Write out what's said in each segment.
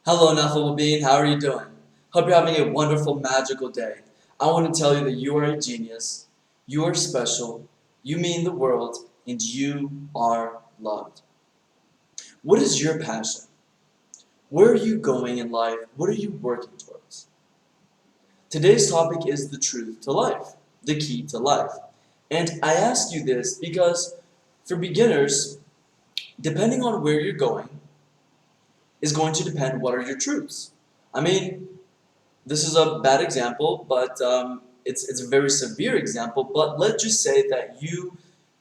Hello, Ineffable Being. How are you doing? Hope you're having a wonderful, magical day. I want to tell you that you are a genius, you are special, you mean the world, and you are loved. What is your passion? Where are you going in life? What are you working towards? Today's topic is the truth to life, the key to life. And I ask you this because for beginners, depending on where you're going, is going to depend what are your truths. I mean, this is a bad example, but it's a very severe example. But let's just say that you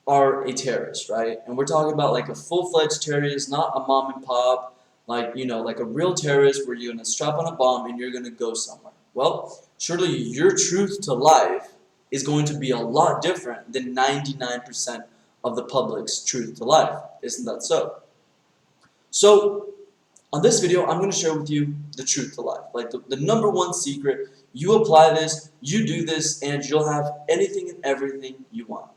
are a terrorist, right? And we're talking about like a full-fledged terrorist, not a mom and pop, like a real terrorist where you're gonna strap on a bomb and you're gonna go somewhere. Well, surely your truth to life is going to be a lot different than 99% of the public's truth to life. Isn't that so? So on this video, I'm going to share with you the truth to life. Like the number one secret. You apply this, you do this, and you'll have anything and everything you want.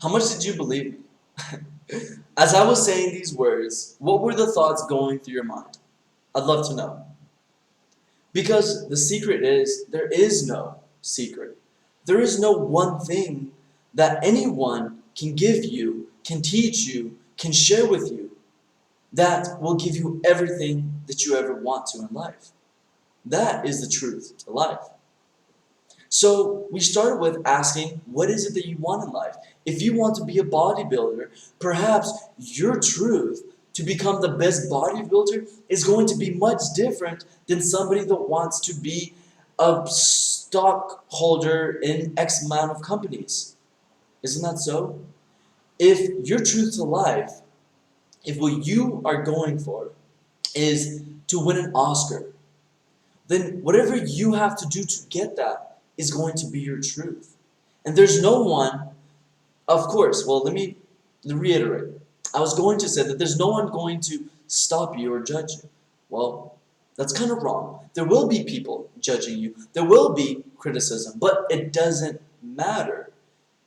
How much did you believe me? As I was saying these words, what were the thoughts going through your mind? I'd love to know. Because the secret is, there is no secret. There is no one thing that anyone can give you, can teach you, can share with you that will give you everything that you ever want to in life. That is the truth to life. So we started with asking, what is it that you want in life? If you want to be a bodybuilder, perhaps your truth to become the best bodybuilder is going to be much different than somebody that wants to be a stockholder in X amount of companies. Isn't that so? If your truth to life, if what you are going for is to win an Oscar, then whatever you have to do to get that is going to be your truth. And there's no one, of course, well, let me reiterate. I was going to say that there's no one going to stop you or judge you. Well, that's kind of wrong. There will be people judging you. There will be criticism, but it doesn't matter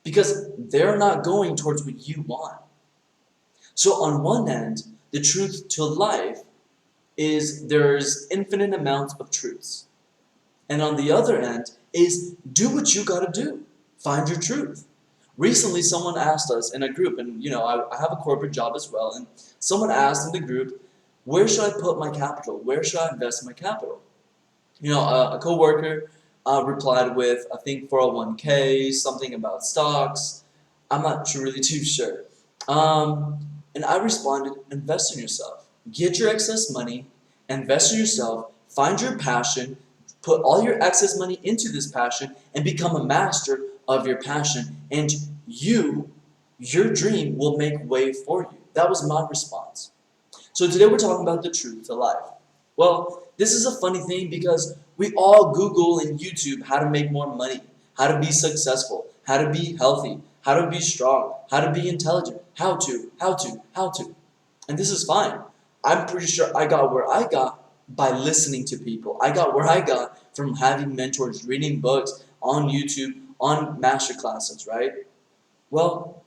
because they're not going towards what you want. So on one end, the truth to life is there's infinite amounts of truths. And on the other end is do what you gotta do. Find your truth. Recently, someone asked us in a group, and I have a corporate job as well, and someone asked in the group, where should I put my capital? Where should I invest my capital? A coworker replied with, I think 401k, something about stocks. I'm not really too sure. And I responded, invest in yourself. Get your excess money, invest in yourself, find your passion, put all your excess money into this passion, and become a master of your passion. And your dream will make way for you. That was my response. So today we're talking about the truth to life. Well, this is a funny thing because we all Google and YouTube how to make more money, how to be successful, how to be healthy, how to be strong, how to be intelligent, how to. And this is fine. I'm pretty sure I got where I got by listening to people. I got where I got from having mentors, reading books on YouTube, on master classes, right? Well,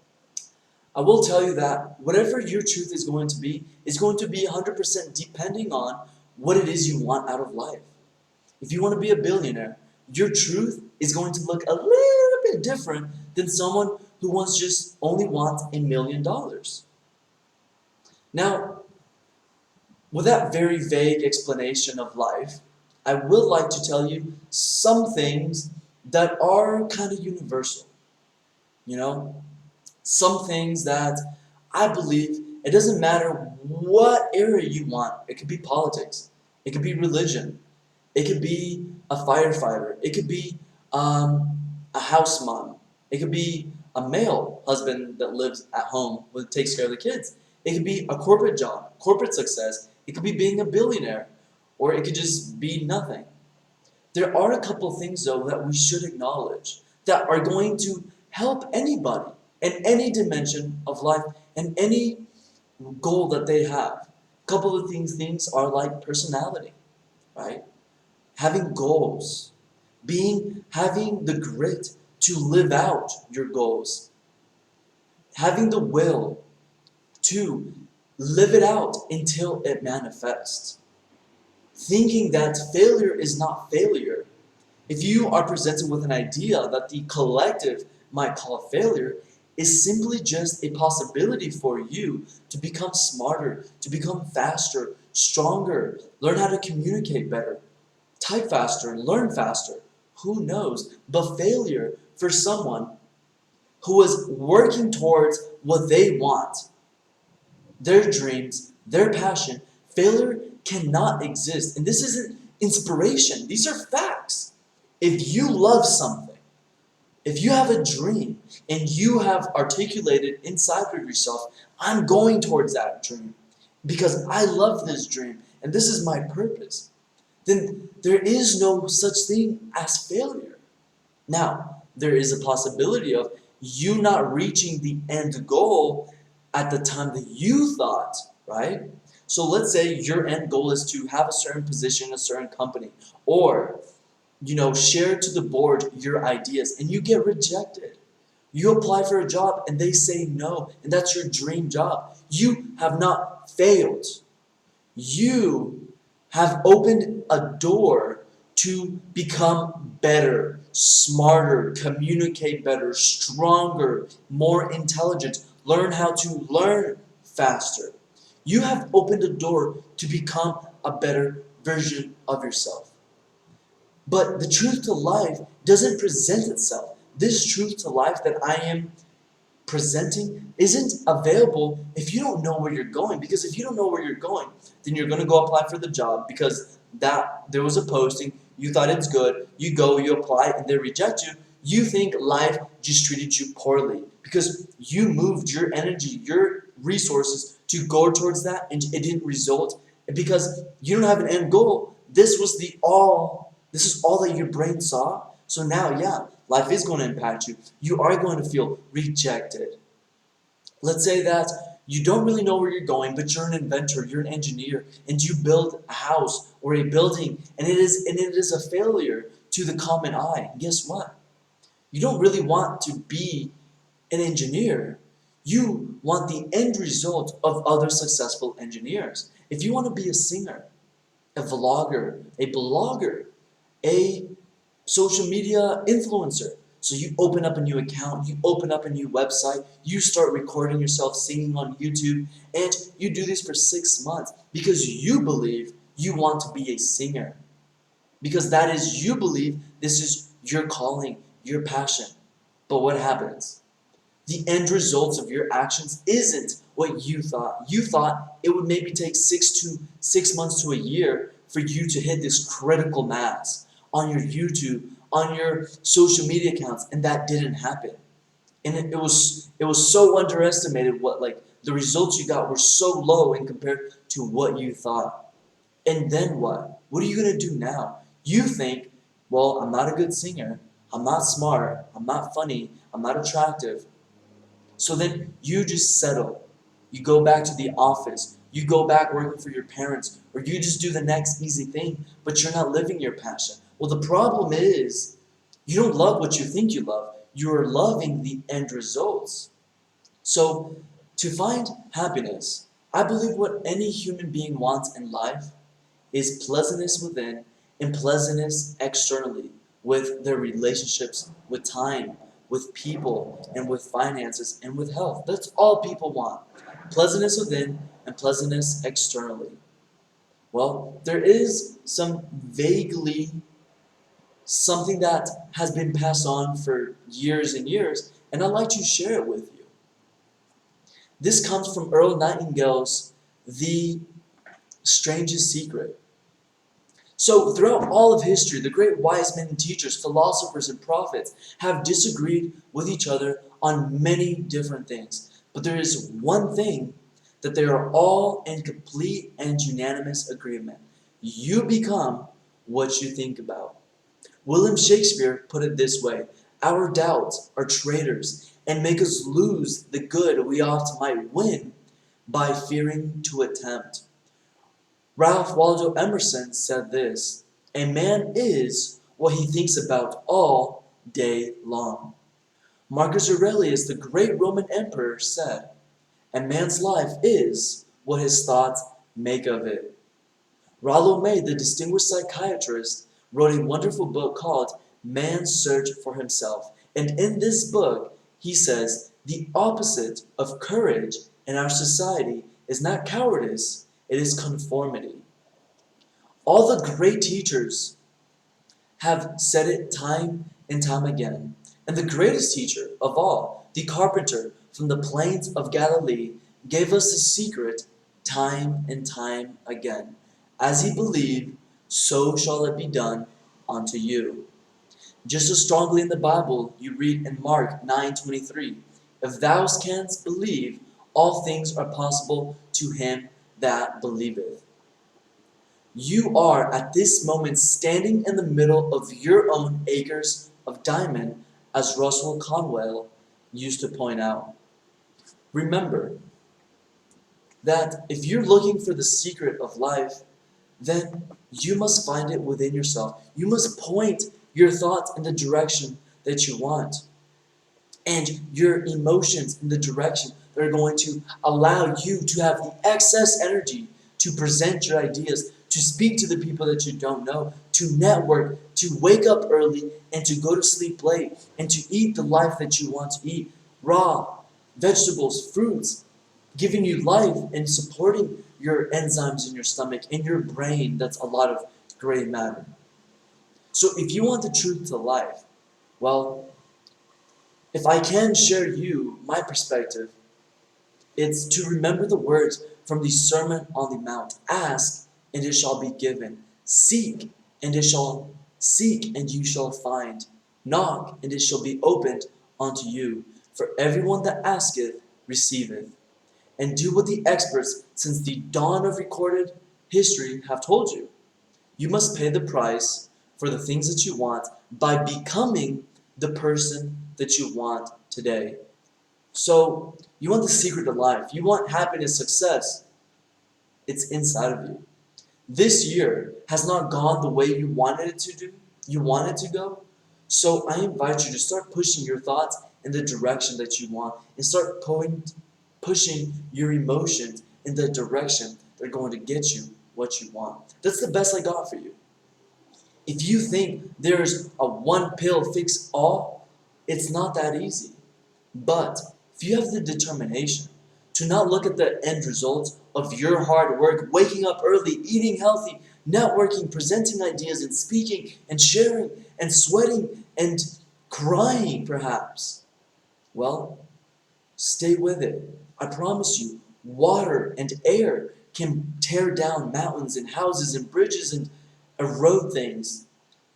I will tell you that whatever your truth is going to be 100% depending on what it is you want out of life. If you want to be a billionaire, your truth is going to look a little bit different than someone who only wants $1 million. Now, with that very vague explanation of life, I would like to tell you some things that are kind of universal. Some things that I believe it doesn't matter what area you want. It could be politics. It could be religion. It could be a firefighter. It could be a house mom. It could be a male husband that lives at home and takes care of the kids. It could be a corporate job, corporate success. It could be being a billionaire, or it could just be nothing. There are a couple things, though, that we should acknowledge that are going to help anybody in any dimension of life and any goal that they have. A couple of things are like personality, right? Having goals, having the grit to live out your goals, having the will to Live it out until it manifests. Thinking that failure is not failure. If you are presented with an idea that the collective might call a failure, is simply just a possibility for you to become smarter, to become faster, stronger, learn how to communicate better, type faster, learn faster. Who knows? But failure for someone who is working towards what they want, their dreams, their passion, failure cannot exist. And this isn't inspiration, these are facts. If you love something, if you have a dream and you have articulated inside of yourself, I'm going towards that dream because I love this dream and this is my purpose, then there is no such thing as failure. Now, there is a possibility of you not reaching the end goal at the time that you thought, right? So let's say your end goal is to have a certain position in a certain company, or share to the board your ideas and you get rejected. You apply for a job and they say no, and that's your dream job. You have not failed. You have opened a door to become better, smarter, communicate better, stronger, more intelligent, learn how to learn faster. You have opened a door to become a better version of yourself. But the truth to life doesn't present itself. This truth to life that I am presenting isn't available if you don't know where you're going. Because if you don't know where you're going, then you're going to go apply for the job because there was a posting, you thought it's good, you go, you apply, and they reject you. You think life just treated you poorly because you moved your energy, your resources to go towards that, and it didn't result. And because you don't have an end goal, this is all that your brain saw. So now, yeah, life is going to impact you. You are going to feel rejected. Let's say that you don't really know where you're going, but you're an inventor, you're an engineer, and you build a house or a building, and it is a failure to the common eye. And guess what? You don't really want to be an engineer. You want the end result of other successful engineers. If you want to be a singer, a vlogger, a blogger, a social media influencer. So you open up a new account, you open up a new website, you start recording yourself singing on YouTube, and you do this for 6 months because you believe you want to be a singer. Because you believe this is your calling, your passion. But what happens? The end results of your actions isn't what you thought. You thought it would maybe take 6 months to a year for you to hit this critical mass on your YouTube, on your social media accounts, and that didn't happen. And it was so underestimated. The results you got were so low in compared to what you thought. And then what? What are you gonna do now? You think, well, I'm not a good singer, I'm not smart, I'm not funny, I'm not attractive. So then you just settle. You go back to the office, you go back working for your parents, or you just do the next easy thing, but you're not living your passion. Well, the problem is, you don't love what you think you love. You're loving the end results. So, to find happiness, I believe what any human being wants in life is pleasantness within and pleasantness externally with their relationships, with time, with people, and with finances, and with health. That's all people want. Pleasantness within and pleasantness externally. Well, there is something that has been passed on for years and years, and I'd like to share it with you. This comes from Earl Nightingale's The Strangest Secret. So throughout all of history, the great wise men and teachers, philosophers and prophets have disagreed with each other on many different things. But there is one thing that they are all in complete and unanimous agreement. You become what you think about. William Shakespeare put it this way: our doubts are traitors and make us lose the good we oft might win by fearing to attempt. Ralph Waldo Emerson said this: a man is what he thinks about all day long. Marcus Aurelius, the great Roman emperor, said, a man's life is what his thoughts make of it. Rollo May, the distinguished psychiatrist, wrote a wonderful book called Man's Search for Himself. And in this book, he says the opposite of courage in our society is not cowardice, it is conformity. All the great teachers have said it time and time again. And the greatest teacher of all, the carpenter from the plains of Galilee, gave us the secret time and time again. As ye believe, so shall it be done unto you. Just as strongly in the Bible, you read in Mark 9:23, if thou canst believe, all things are possible to him that believeth. You are at this moment standing in the middle of your own acres of diamond, as Russell Conwell used to point out. Remember that if you're looking for the secret of life, then you must find it within yourself. You must point your thoughts in the direction that you want, and your emotions in the direction that are going to allow you to have the excess energy to present your ideas, to speak to the people that you don't know, to network, to wake up early and to go to sleep late, and to eat the life that you want to eat. Raw vegetables, fruits, giving you life and supporting your enzymes in your stomach, in your brain. That's a lot of gray matter. So if you want the truth to life, well, if I can share you my perspective, it's to remember the words from the Sermon on the Mount. Ask, and it shall be given. Seek, and you shall find. Knock, and it shall be opened unto you. For everyone that asketh, receiveth. And do what the experts since the dawn of recorded history have told you. You must pay the price for the things that you want by becoming the person that you want today. So, you want the secret of life. You want happiness, success. It's inside of you. This year has not gone the way you wanted it to do. You want it to go. So I invite you to start pushing your thoughts in the direction that you want, and start pushing your emotions in the direction that are going to get you what you want. That's the best I got for you. If you think there's a one pill fix all, it's not that easy. But if you have the determination to not look at the end results of your hard work, waking up early, eating healthy, networking, presenting ideas, and speaking, and sharing, and sweating, and crying perhaps, well, stay with it. I promise you, water and air can tear down mountains and houses and bridges and erode things.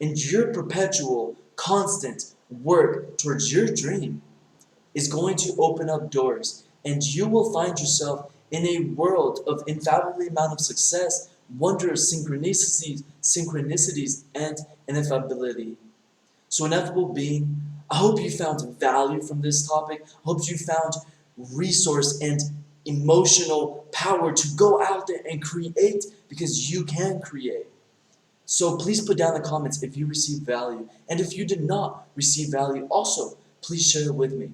And your perpetual, constant work towards your dream is going to open up doors, and you will find yourself in a world of infallibly amount of success, wondrous synchronicities, and ineffability. So, ineffable being, I hope you found value from this topic. I hope you found resource and emotional power to go out there and create, because you can create. So please put down in the comments if you received value. And if you did not receive value, also, please share it with me.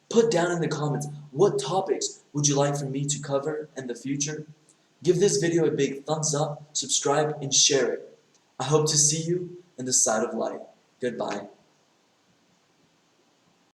Put down in the comments what topics would you like for me to cover in the future. Give this video a big thumbs up, subscribe, and share it. I hope to see you in the side of light. Goodbye.